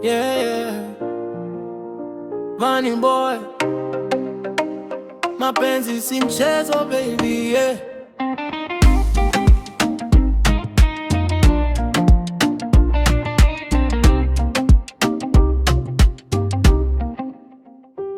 Yeah, yeah. Vanny Boy, mapenzi si mchezo baby, yeah.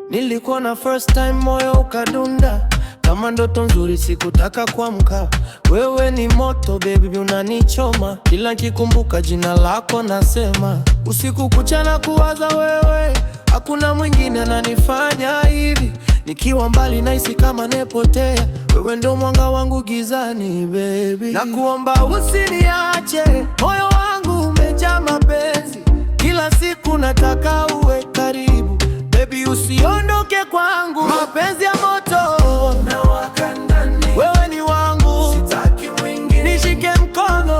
Nilikuwa na first time moyo ukadunda kama ndoto nzuri, sikutaka kuamka. Wewe ni moto baby, unanichoma kila nikikumbuka jina lako, nasema usiku kucha na kuwaza wewe, hakuna mwingine ananifanya hivi. Nikiwa mbali nahisi kama nepotea, wewe ndo mwanga wangu gizani baby. Nakuomba usiniache, moyo wangu umejaa mapenzi, kila siku nataka uwe karibu baby, usiondoke kwangu. Mapenzi ya moto unawaka ndani, wewe ni wangu, sitaki mwingine. Nishike mkono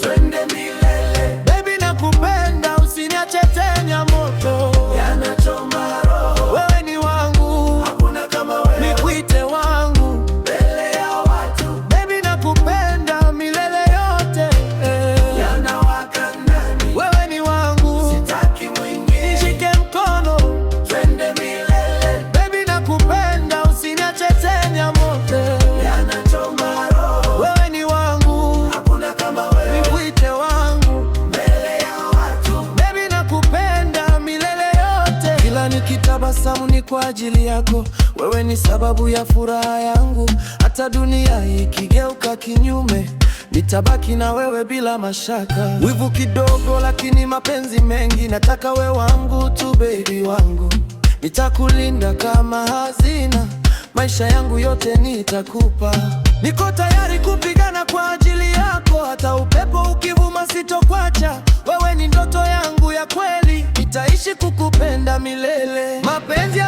twende milele baby, nakupenda, usiniache tena, moto yanachoma roho. Wewe ni wangu, hakuna kama wewe, nikuite wangu mbele ya watu baby, nakupenda milele yote, yanawaka ndani. Wewe ni wangu, sitaki mwingine. Nishike mkono twende milele baby, nakupenda, usiniache tena, moto yanachoma roho. Wewe ni wangu, hakuna kama wewe, nikuite wangu mbele ya watu baby, nakupenda milele yote. Kila nikitabasamu ni kwa ajili yako, wewe ni sababu ya furaha yangu. Hata dunia ikigeuka kinyume, nitabaki na wewe bila mashaka. Wivu kidogo lakini mapenzi mengi, nataka we wangu tu baby wangu. Nitakulinda kama hazina, maisha yangu yote nitakupa. Niko tayari kupigana kwa ajili yako, hata upepo ukivuma sitokwacha. Wewe ni ndoto yangu ya kweli, nitaishi kukupenda milele. Mapenzi